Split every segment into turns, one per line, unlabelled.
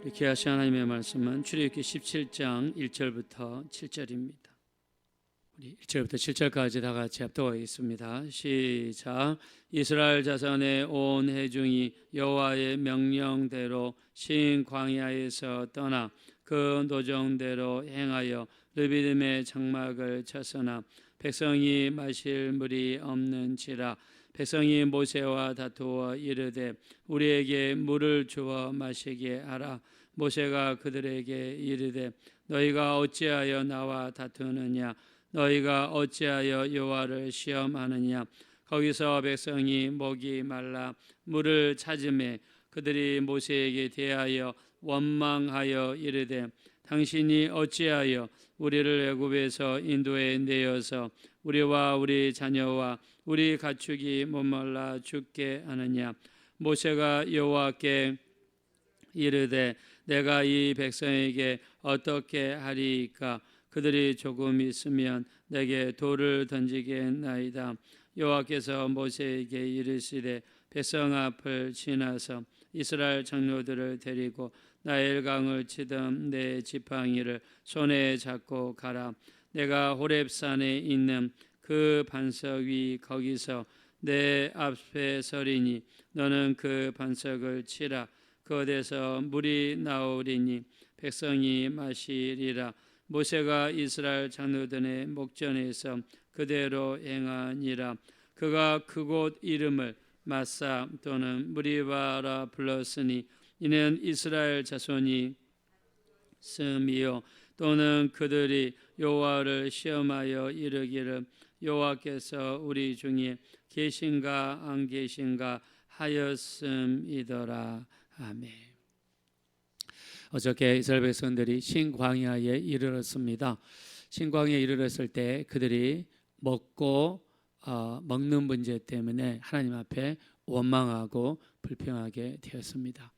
우리 귀하신 하나님의 말씀은 출애굽기 17장 1절부터 7절입니다. 우리 1절부터 7절까지 다 같이 합독하겠습니다. 시작. 이스라엘 자손의 온 회중이 여호와의 명령대로 신 광야에서 떠나 그 노정대로 행하여 르비딤의 장막을 쳤으나 백성이 마실 물이 없는지라. 백성이 모세와 다투어 이르되 우리에게 물을 주어 마시게 하라. 모세가 그들에게 이르되 너희가 어찌하여 나와 다투느냐? 너희가 어찌하여 여호와를 시험하느냐? 거기서 백성이 목이 말라 물을 찾음에 그들이 모세에게 대하여 원망하여 이르되 당신이 어찌하여 우리를 애굽에서 인도에 내어서 우리와 우리 자녀와 우리 가축이 목말라 죽게 하느냐? 모세가 여호와께 이르되 내가 이 백성에게 어떻게 하리이까? 그들이 조금 있으면 내게 돌을 던지겠나이다. 여호와께서 모세에게 이르시되 백성 앞을 지나서 이스라엘 장로들을 데리고 나일강을 치던 내 지팡이를 손에 잡고 가라. 내가 호렙산에 있는 그 반석 위 거기서 내 앞에 서리니 너는 그 반석을 치라. 그곳에서 물이 나오리니 백성이 마시리라. 모세가 이스라엘 장로들의 목전에서 그대로 행하니라. 그가 그곳 이름을 마사 또는 무리바라 불렀으니 이는 이스라엘 자손이 씀이요 또는 그들이 여호와를 시험하여 이르기를 여호와께서 우리 중에 계신가 안 계신가 하였음이더라. 아멘. 어저께 이스라엘 백성들이 신광야에 이르렀습니다. 신광야에 이르렀을 때 그들이 먹는 문제 때문에 하나님 앞에 원망하고 불평하게 되었습니다.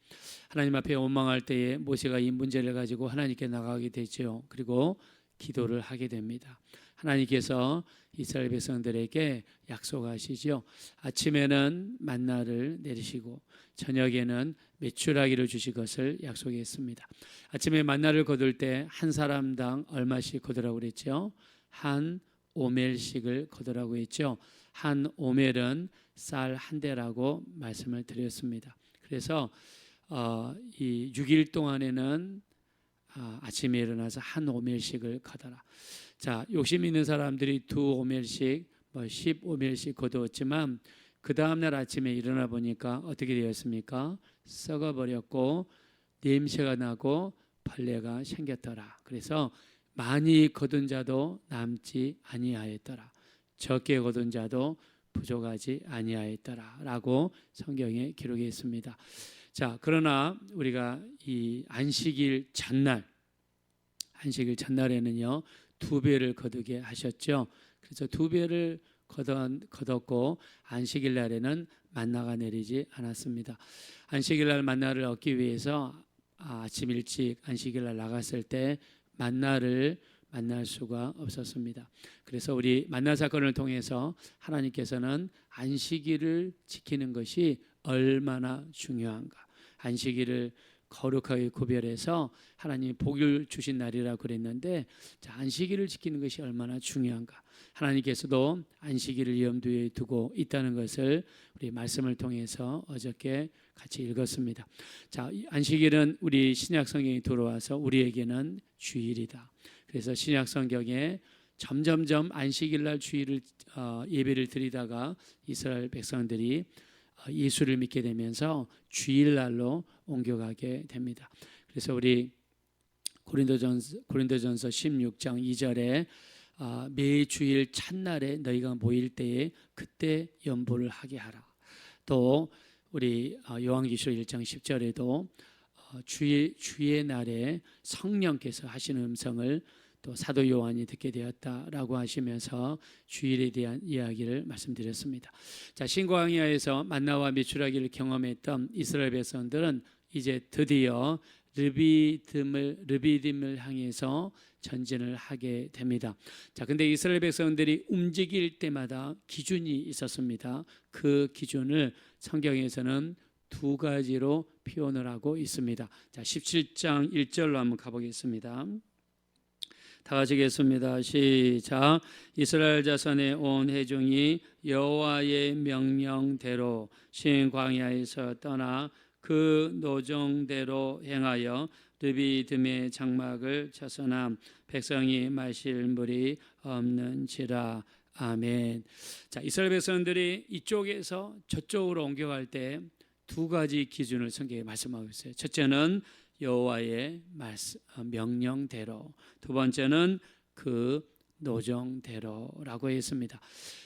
하나님 앞에 원망할 때에 모세가 이 문제를 가지고 하나님께 나가게 되죠. 그리고 기도를 하게 됩니다. 하나님께서 이스라엘 백성들에게 약속하시죠. 아침에는 만나를 내리시고 저녁에는 메추라기를 주실 것을 약속했습니다. 아침에 만나를 거둘 때 한 사람당 얼마씩 거두라고 그랬죠? 한 오멜씩을 거두라고 했죠. 한 오멜은 쌀 한 대라고 말씀을 드렸습니다. 그래서 이 6일 동안에는 아침에 일어나서 한 오멜씩을 거둬라. 자, 욕심 있는 사람들이 2오멜씩 10오멜씩 거두었지만 그 다음날 아침에 일어나 보니까 어떻게 되었습니까? 썩어버렸고 냄새가 나고 벌레가 생겼더라. 그래서 많이 거둔 자도 남지 아니하였더라. 적게 거둔 자도 부족하지 아니하였더라 라고 성경에 기록해 있습니다. 자, 그러나 우리가 이 안식일 전날에는요 2배를 거두게 하셨죠. 그래서 2배를 거뒀고 안식일 날에는 만나가 내리지 않았습니다. 안식일 날 만나를 얻기 위해서 아침 일찍 안식일 날 나갔을 때 만나를 만날 수가 없었습니다. 그래서 우리 만나 사건을 통해서 하나님께서는 안식일을 지키는 것이 얼마나 중요한가, 안식일을 거룩하게 구별해서 하나님이 복을 주신 날이라고 그랬는데, 자, 안식일을 지키는 것이 얼마나 중요한가, 하나님께서도 안식일을 염두에 두고 있다는 것을 우리 말씀을 통해서 어저께 같이 읽었습니다. 자, 안식일은 우리 신약 성경에 들어와서 우리에게는 주일이다. 그래서 신약 성경에 점점점 안식일 날 주일을 예배를 드리다가 이스라엘 백성들이 예수를 믿게 되면서 주일날로 옮겨가게 됩니다. 그래서 우리 고린도전서 16장 2절에 매 주일 첫날에 너희가 모일 때에 그때 연보를 하게 하라. 또 우리 요한계시록 1장 10절에도 주의 날에 성령께서 하시는 음성을 또 사도 요한이 듣게 되었다라고 하시면서 주일에 대한 이야기를 말씀드렸습니다. 자, 신광야에서 만나와 메추라기를 경험했던 이스라엘 백성들은 이제 드디어 르비딤을 향해서 전진을 하게 됩니다. 자, 근데 이스라엘 백성들이 움직일 때마다 기준이 있었습니다. 그 기준을 성경에서는 두 가지로 표현을 하고 있습니다. 자, 17장 1절로 한번 가보겠습니다. 다 같이 읽겠습니다. 시작. 이스라엘 자손의 온 회중이 여호와의 명령대로 신 광야에서 떠나 그 노정대로 행하여 르비딤의 장막을 쳐서나 백성이 마실 물이 없는지라. 아멘. 자, 이스라엘 백성들이 이쪽에서 저쪽으로 옮겨갈 때 두 가지 기준을 성경에 말씀하고 있어요. 첫째는 여호와의 명령대로, 두 번째는 그 노정대로라고 했습니다.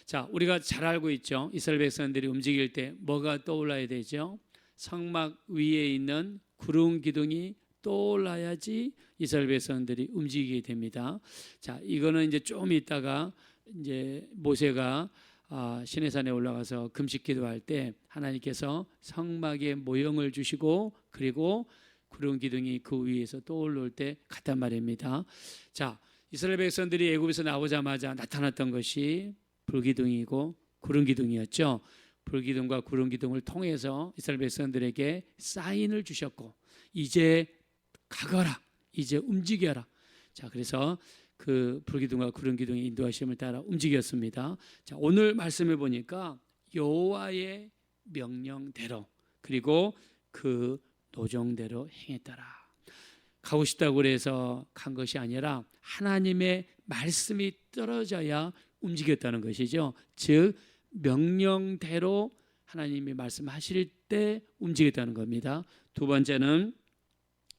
자, 우리가 잘 알고 있죠. 이스라엘 백성들이 움직일 때 뭐가 떠올라야 되죠? 성막 위에 있는 구름 기둥이 떠올라야지 이스라엘 백성들이 움직이게 됩니다. 자, 이거는 이제 좀 있다가 이제 모세가 시내산에 올라가서 금식 기도할 때 하나님께서 성막에 모형을 주시고 그리고 구름 기둥이 그 위에서 떠올릴 때 같단 말입니다. 자, 이스라엘 백성들이 애굽에서 나오자마자 나타났던 것이 불기둥이고 구름 기둥이었죠. 불기둥과 구름 기둥을 통해서 이스라엘 백성들에게 사인을 주셨고 이제 가거라, 이제 움직여라. 자, 그래서 그 불기둥과 구름 기둥의 인도하심을 따라 움직였습니다. 자, 오늘 말씀해 보니까 여호와의 명령대로 그리고 그 노정대로 행했더라. 가고 싶다고 그래서 간 것이 아니라 하나님의 말씀이 떨어져야 움직였다는 것이죠. 즉 명령대로 하나님이 말씀하실 때 움직였다는 겁니다. 두 번째는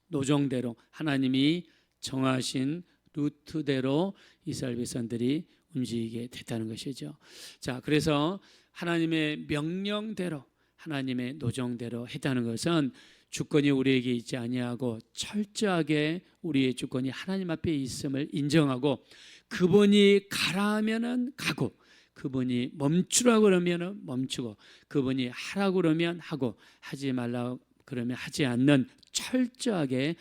노정대로 하나님이 정하신 루트대로 이스라엘 백성들이 움직이게 됐다는 것이죠. 자, 그래서 하나님의 명령대로 하나님의 노정대로 했다는 것은 주권이 우리에게 있지 아니하고 철저하게 우리의 주권이 하나님 앞에 있음을 인정하고 그분이 가라 하면은 가고 그분이 멈추라고 그러면 멈추고 그분이 하라고 그러면 하고 하지 말라고 그러면 하지 않는 철저하게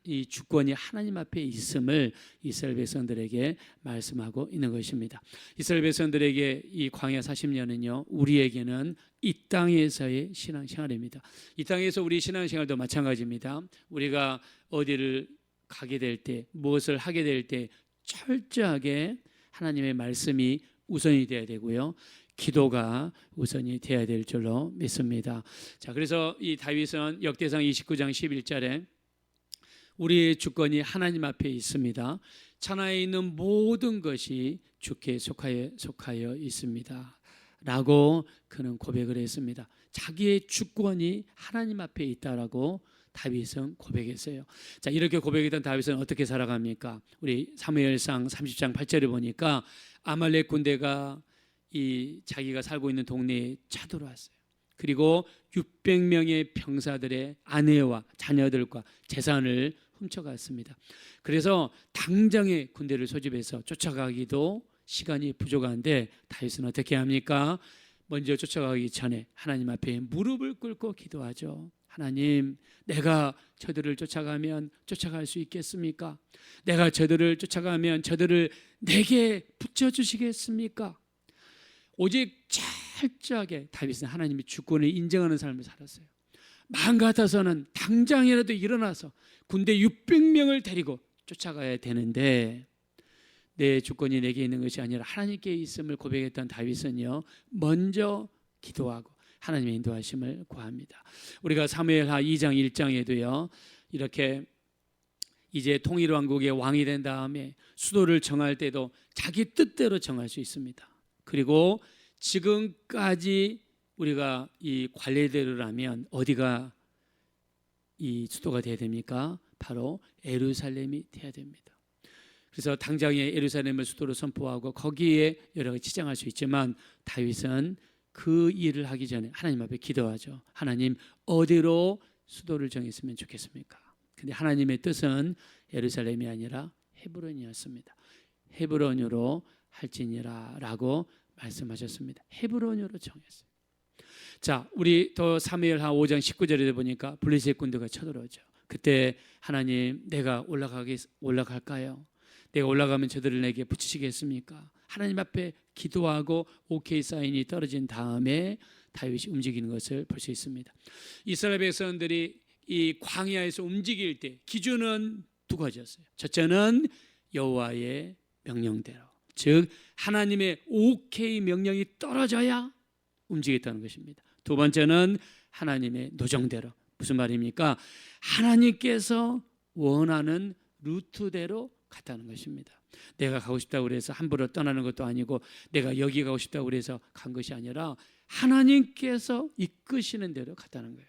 이 주권이 하나님 앞에 있음을 이스라엘 백성들에게 말씀하고 있는 것입니다. 이스라엘 백성들에게 이 광야 40년은요 우리에게는 이 땅에서의 신앙생활입니다. 이 땅에서 우리 신앙생활도 마찬가지입니다. 우리가 어디를 가게 될 때 무엇을 하게 될 때 철저하게 하나님의 말씀이 우선이 되어야 되고요. 기도가 우선이 되어야 될 줄로 믿습니다. 자, 그래서 이 다윗은 역대상 29장 11절에 우리의 주권이 하나님 앞에 있습니다. 천하에 있는 모든 것이 주께 속하여 있습니다. 라고 그는 고백을 했습니다. 자기의 주권이 하나님 앞에 있다라고 다윗은 고백했어요. 자, 이렇게 고백했던 다윗은 어떻게 살아갑니까? 우리 사무엘상 30장 8절에 보니까 아말렉 군대가 이 자기가 살고 있는 동네에 쳐들어왔어요. 그리고 600명의 병사들의 아내와 자녀들과 재산을 훔쳐갔습니다. 그래서 당장에 군대를 소집해서 쫓아가기도 시간이 부족한데 다윗은 어떻게 합니까? 먼저 쫓아가기 전에 하나님 앞에 무릎을 꿇고 기도하죠. 하나님, 내가 저들을 쫓아가면 쫓아갈 수 있겠습니까? 내가 저들을 쫓아가면 저들을 내게 붙여주시겠습니까? 오직 철저하게 다윗은 하나님의 주권을 인정하는 삶을 살았어요. 마음 같아서는 당장이라도 일어나서 군대 600명을 데리고 쫓아가야 되는데 내 주권이 내게 있는 것이 아니라 하나님께 있음을 고백했던 다윗은요 먼저 기도하고 하나님의 인도하심을 구합니다. 우리가 사무엘하 2장 1장에도요 이렇게 이제 통일왕국의 왕이 된 다음에 수도를 정할 때도 자기 뜻대로 정할 수 있습니다. 그리고 지금까지 우리가 이 관례대로라면 어디가 이 수도가 돼야 됩니까? 바로 예루살렘이 돼야 됩니다. 그래서 당장에 예루살렘을 수도로 선포하고 거기에 여러 가지 치장할 수 있지만 다윗은 그 일을 하기 전에 하나님 앞에 기도하죠. 하나님, 어디로 수도를 정했으면 좋겠습니까? 근데 하나님의 뜻은 예루살렘이 아니라 헤브론이었습니다. 헤브론으로 할지니라 라고 말씀하셨습니다. 헤브론으로 정했어요. 자, 우리 또 사무엘하 5장 19절에 보니까 블레셋 군대가 쳐들어오죠. 그때 하나님, 내가 올라갈까요? 내가 올라가면 저들을 내게 붙이시겠습니까? 하나님 앞에 기도하고 오케이 사인이 떨어진 다음에 다윗이 움직이는 것을 볼 수 있습니다. 이스라엘 백성들이 이 광야에서 움직일 때 기준은 두 가지였어요. 첫째는 여호와의 명령대로, 즉 하나님의 오케이 명령이 떨어져야 움직였다는 것입니다. 두 번째는 하나님의 노정대로. 무슨 말입니까? 하나님께서 원하는 루트대로 갔다는 것입니다. 내가 가고 싶다고 그래서 함부로 떠나는 것도 아니고 내가 여기 가고 싶다고 그래서 간 것이 아니라 하나님께서 이끄시는 대로 갔다는 거예요.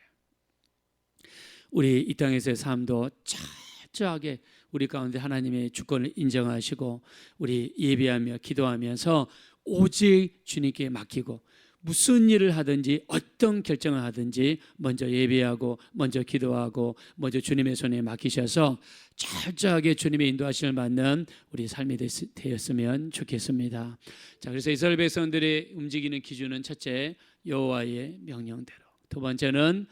우리 이 땅에서의 삶도 철저하게 우리 가운데 하나님의 주권을 인정하시고 우리 예배하며 기도하면서 오직 주님께 맡기고 무슨 일을 하든지 어떤 결정을 하든지 먼저 예배하고 먼저 기도하고 먼저 주님의 손에 맡기셔서 철저하게 주님의 인도하심을 받는 우리 삶이 되었으면 좋겠습니다. 자, 그래서 이스라엘 백성들의 움직이는 기준은 첫째 여호와의 명령대로, 두 번째는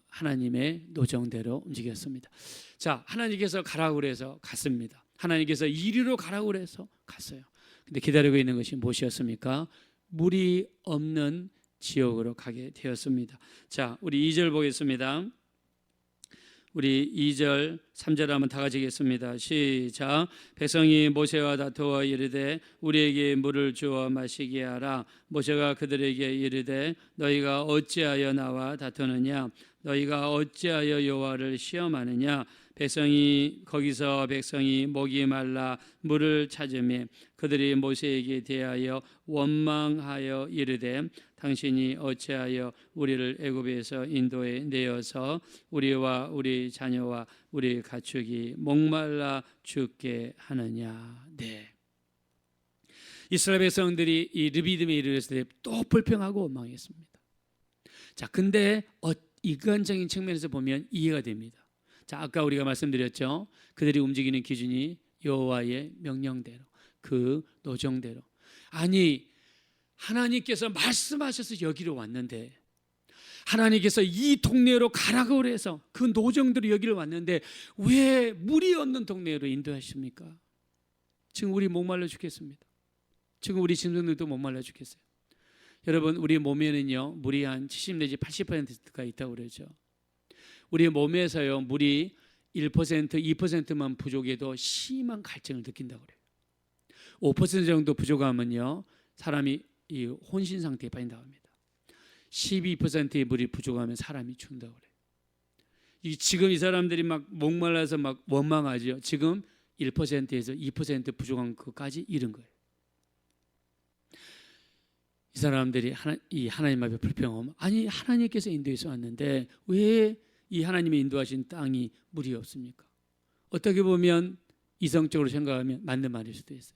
하나님의 노정대로 움직였습니다. 자, 하나님께서 가라고 그래서 갔습니다. 하나님께서 이리로 가라고 그래서 갔어요. 근데 기다리고 있는 것이 무엇이었습니까? 물이 없는 지역으로 가게 되었습니다. 자, 우리 2절 보겠습니다. 우리 2절 3절 한번 다 같이 읽겠습니다. 시작. 백성이 모세와 다투어 이르되 우리에게 물을 주어 마시게 하라. 모세가 그들에게 이르되 너희가 어찌하여 나와 다투느냐? 너희가 어찌하여 여호와를 시험하느냐? 거기서 백성이 목이 말라 물을 찾으매 그들이 모세에게 대하여 원망하여 이르되 당신이 어찌하여 우리를 애굽에서 인도에 내어서 우리와 우리 자녀와 우리 가축이 목말라 죽게 하느냐. 네. 이스라엘 백성들이 이 르비딤에 이르렀을 때 또 불평하고 원망했습니다. 자, 근데 인간적인 측면에서 보면 이해가 됩니다. 자, 아까 우리가 말씀드렸죠. 그들이 움직이는 기준이 여호와의 명령대로, 그 노정대로. 아니, 하나님께서 말씀하셔서 여기로 왔는데, 하나님께서 이 동네로 가라고 그래서 그 노정대로 여기로 왔는데 왜 물이 없는 동네로 인도하십니까? 지금 우리 목말라 죽겠습니다. 지금 우리 짐승들도 목말라 죽겠어요. 여러분, 우리 몸에는요 물이 한 70 내지 80%가 있다고 그러죠. 우리 몸에서요 물이 1%, 2%만 부족해도 심한 갈증을 느낀다고 그래요. 5% 정도 부족하면요 사람이 이 혼신 상태에 빠진다고 합니다. 12%의 물이 부족하면 사람이 죽는다고 그래요. 지금 이 사람들이 막 목말라서 막 원망하죠. 지금 1%에서 2% 부족한 것까지 이른 거예요. 이 사람들이 하나님 앞에 불평하면, 아니 하나님께서 인도해서 왔는데 왜 이 하나님이 인도하신 땅이 물이 없습니까? 어떻게 보면 이성적으로 생각하면 맞는 말일 수도 있어요.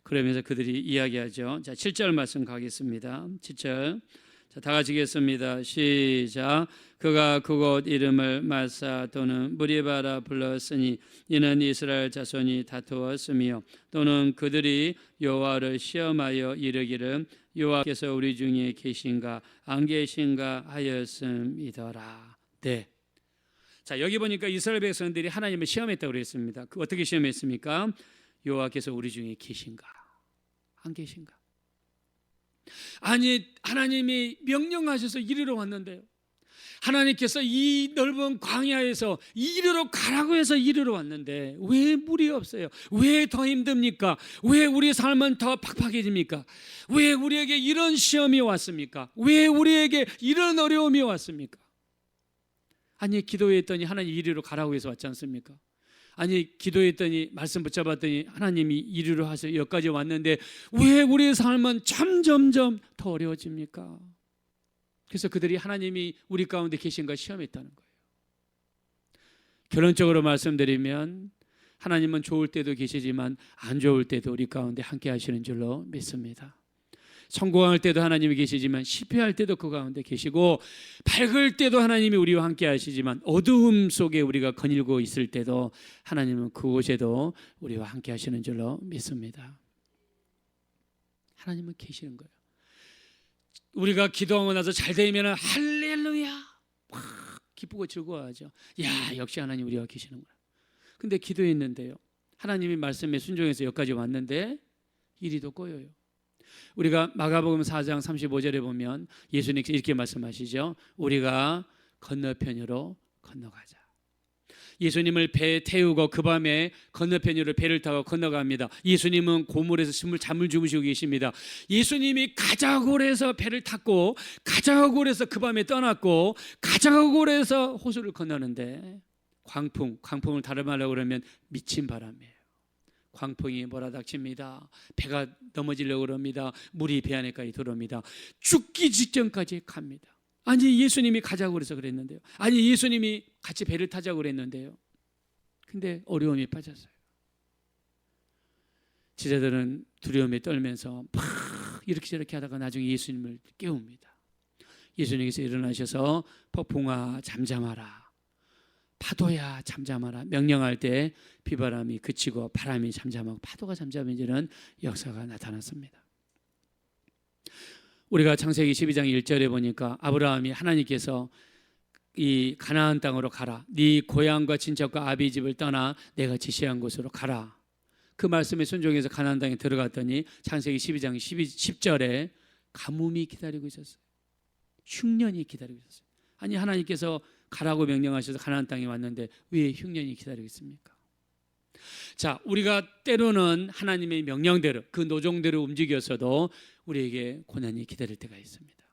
그러면서 그들이 이야기하죠. 자, 7절 말씀 가겠습니다. 7절. 자, 다 같이 읽겠습니다. 시작. 그가 그곳 이름을 마사 또는 무리바라 불렀으니 이는 이스라엘 자손이 다투었으며 또는 그들이 여호와를 시험하여 이르기를 여호와께서 우리 중에 계신가 안 계신가 하였음이더라. 네. 자, 여기 보니까 이스라엘 백성들이 하나님을 시험했다고 그랬습니다. 어떻게 시험했습니까? 여호와께서 우리 중에 계신가 안 계신가? 아니, 하나님이 명령하셔서 이리로 왔는데요, 하나님께서 이 넓은 광야에서 이리로 가라고 해서 이리로 왔는데 왜 물이 없어요? 왜 더 힘듭니까? 왜 우리의 삶은 더 팍팍해집니까? 왜 우리에게 이런 시험이 왔습니까? 왜 우리에게 이런 어려움이 왔습니까? 아니, 기도했더니 하나님 이리로 가라고 해서 왔지 않습니까? 아니, 기도했더니 말씀 붙잡았더니 하나님이 이리로 하셔서 여기까지 왔는데 왜 우리의 삶은 점점점 더 어려워집니까? 그래서 그들이 하나님이 우리 가운데 계신가 시험했다는 거예요. 결론적으로 말씀드리면 하나님은 좋을 때도 계시지만 안 좋을 때도 우리 가운데 함께 하시는 줄로 믿습니다. 성공할 때도 하나님이 계시지만 실패할 때도 그 가운데 계시고, 밝을 때도 하나님이 우리와 함께 하시지만 어두움 속에 우리가 거닐고 있을 때도 하나님은 그곳에도 우리와 함께 하시는 줄로 믿습니다. 하나님은 계시는 거예요. 우리가 기도하고 나서 잘 되면 할렐루야 막 기쁘고 즐거워하죠. 야, 역시 하나님 우리와 계시는구나. 근데 기도했는데요, 하나님이 말씀에 순종해서 여기까지 왔는데 이리도 꼬여요. 우리가 마가복음 4장 35절에 보면 예수님께서 이렇게 말씀하시죠. 우리가 건너편으로 건너가자. 예수님을 배에 태우고 그 밤에 건너편으로 배를 타고 건너갑니다. 예수님은 고물에서 잠을 주무시고 계십니다. 예수님이 가자고 그래서 배를 탔고 가자고 그래서 그 밤에 떠났고 가자고 그래서 호수를 건너는데 광풍을 다른 말로 그러면 미친 바람이에요. 광풍이 몰아닥칩니다. 배가 넘어지려고 그럽니다. 물이 배 안에까지 들어옵니다. 죽기 직전까지 갑니다. 아니 예수님이 가자고 그래서 그랬는데요. 아니 예수님이 같이 배를 타자고 그랬는데요. 근데 어려움이 빠졌어요. 제자들은 두려움에 떨면서 막 이렇게 저렇게 하다가 나중에 예수님을 깨웁니다. 예수님께서 일어나셔서 폭풍아 잠잠하라, 파도야 잠잠하라 명령할 때 비바람이 그치고 바람이 잠잠하고 파도가 잠잠해지는 역사가 나타났습니다. 우리가 창세기 12장 1절에 보니까 아브라함이 하나님께서 이 가나안 땅으로 가라, 네 고향과 친척과 아비 집을 떠나 내가 지시한 곳으로 가라, 그 말씀에 순종해서 가나안 땅에 들어갔더니 창세기 12장 10절에 가뭄이 기다리고 있었어요. 흉년이 기다리고 있었어요. 아니 하나님께서 가라고 명령하셔서 가나안 땅에 왔는데 왜 흉년이 기다리고 있습니까? 자, 우리가 때로는 하나님의 명령대로 그 노종대로 움직였어도 우리에게 고난이 기다릴 때가 있습니다.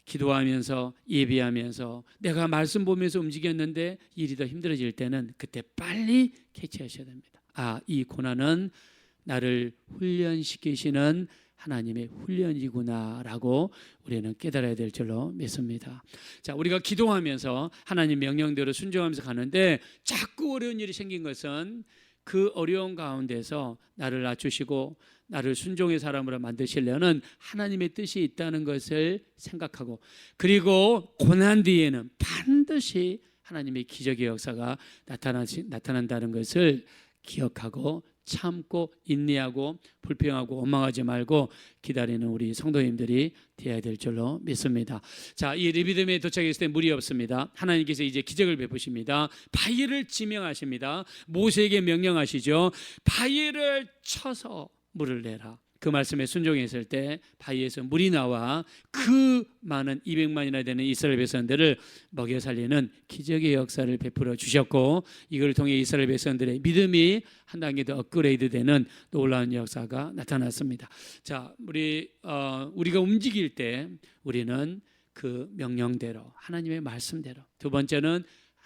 기도하면서 예비하면서 내가 말씀 보면서 움직였는데 일이 더 힘들어질 때는 그때 빨리 캐치하셔야 됩니다. 아, 이 고난은 나를 훈련시키시는 하나님의 훈련이구나라고 우리는 깨달아야 될 줄로 믿습니다. 자, 우리가 기도하면서 하나님 명령대로 순종하면서 가는데 자꾸 어려운 일이 생긴 것은 그 어려운 가운데서 나를 낮추시고 나를 순종의 사람으로 만드시려는 하나님의 뜻이 있다는 것을 생각하고, 그리고 고난 뒤에는 반드시 하나님의 기적의 역사가 나타난다는 것을 기억하고 참고 인내하고 불평하고 원망하지 말고 기다리는 우리 성도님들이 되어야 될 줄로 믿습니다. 자, 이 르비딤에 도착했을 때 물이 없습니다. 하나님께서 이제 기적을 베푸십니다. 바위를 지명하십니다. 모세에게 명령하시죠. 바위를 쳐서 물을 내라. 그 말씀에 순종했을 때 바위에서 물이 나와 그 많은 200만이나 되는 이스라엘 백성들을 먹여 살리는 기적의 역사를 베풀어 주셨고, 이걸 통해 이스라엘 백성들의 믿음이 한 단계 더 업그레이드되는 놀라운 역사가 나타났습니다. 자, 우리가 움직일 때 우리는 그 명령대로 하나님의 말씀대로, 두 번째는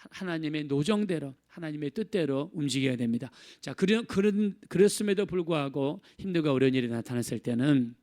하나님의 노정대로 하나님의 뜻대로 움직여야 됩니다. 자, 그렇음에도 불구하고 힘들고 어려운 일이 나타났을 때는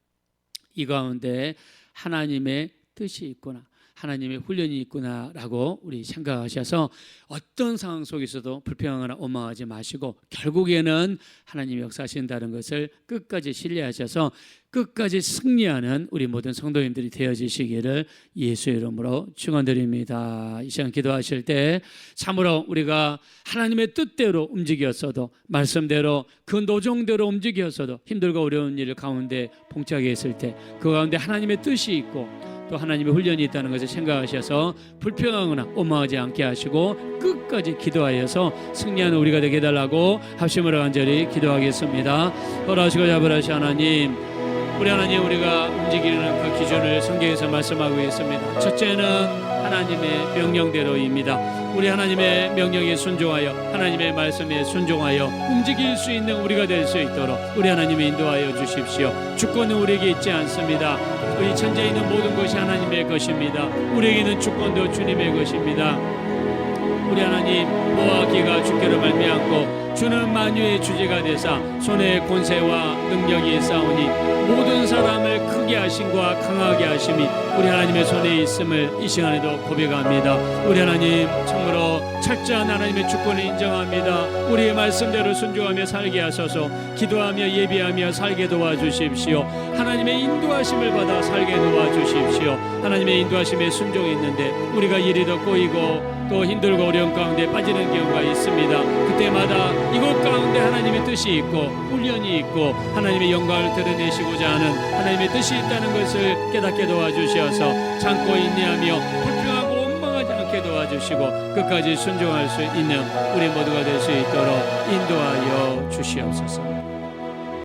이 가운데 하나님의 뜻이 있구나, 하나님의 훈련이 있구나라고 우리 생각하셔서 어떤 상황 속에서도 불평하거나 원망하지 마시고 결국에는 하나님이 역사하신다는 것을 끝까지 신뢰하셔서 끝까지 승리하는 우리 모든 성도님들이 되어지시기를 예수의 이름으로 축원드립니다. 이 시간 기도하실 때 참으로 우리가 하나님의 뜻대로 움직였어도, 말씀대로 그 노정대로 움직였어도 힘들고 어려운 일 가운데 봉착해 있을 때 그 가운데 하나님의 뜻이 있고 또 하나님의 훈련이 있다는 것을 생각하셔서 불평하거나 원망하지 않게 하시고 끝까지 기도하여서 승리하는 우리가 되게 해달라고 합심으로 간절히 기도하겠습니다. 허락하시고 자비하신 하나님, 우리 하나님, 우리가 움직이는 그 기준을 성경에서 말씀하고 있습니다. 첫째는 하나님의 명령대로입니다. 우리 하나님의 명령에 순종하여 하나님의 말씀에 순종하여 움직일 수 있는 우리가 될 수 있도록 우리 하나님이 인도하여 주십시오. 주권은 우리에게 있지 않습니다. 우리 천지에 있는 모든 것이 하나님의 것입니다. 우리에게는 주권도 주님의 것입니다. 우리 하나님, 모아 기가 주께로 말미암고 주는 만유의 주제가 되사 손에 권세와 능력이 있사오니 모든 사람을 크게 하심과 강하게 하심이 우리 하나님의 손에 있음을 이 시간에도 고백합니다. 우리 하나님, 참으로 철저한 하나님의 주권을 인정합니다. 우리의 말씀대로 순종하며 살게 하소서. 기도하며 예비하며 살게 도와주십시오. 하나님의 인도하심을 받아 살게 도와주십시오. 하나님의 인도하심에 순종했는데 우리가 일이 더 꼬이고 또 힘들고 어려운 가운데 빠지는 경우가 있습니다. 그때마다 이곳 가운데 하나님의 뜻이 있고 훈련이 있고 하나님의 영광을 드러내시고자 하는 하나님의 뜻이 있다는 것을 깨닫게 도와주셔서 참고 인내하며 불평하고 원망하지 않게 도와주시고 끝까지 순종할 수 있는 우리 모두가 될 수 있도록 인도하여 주시옵소서.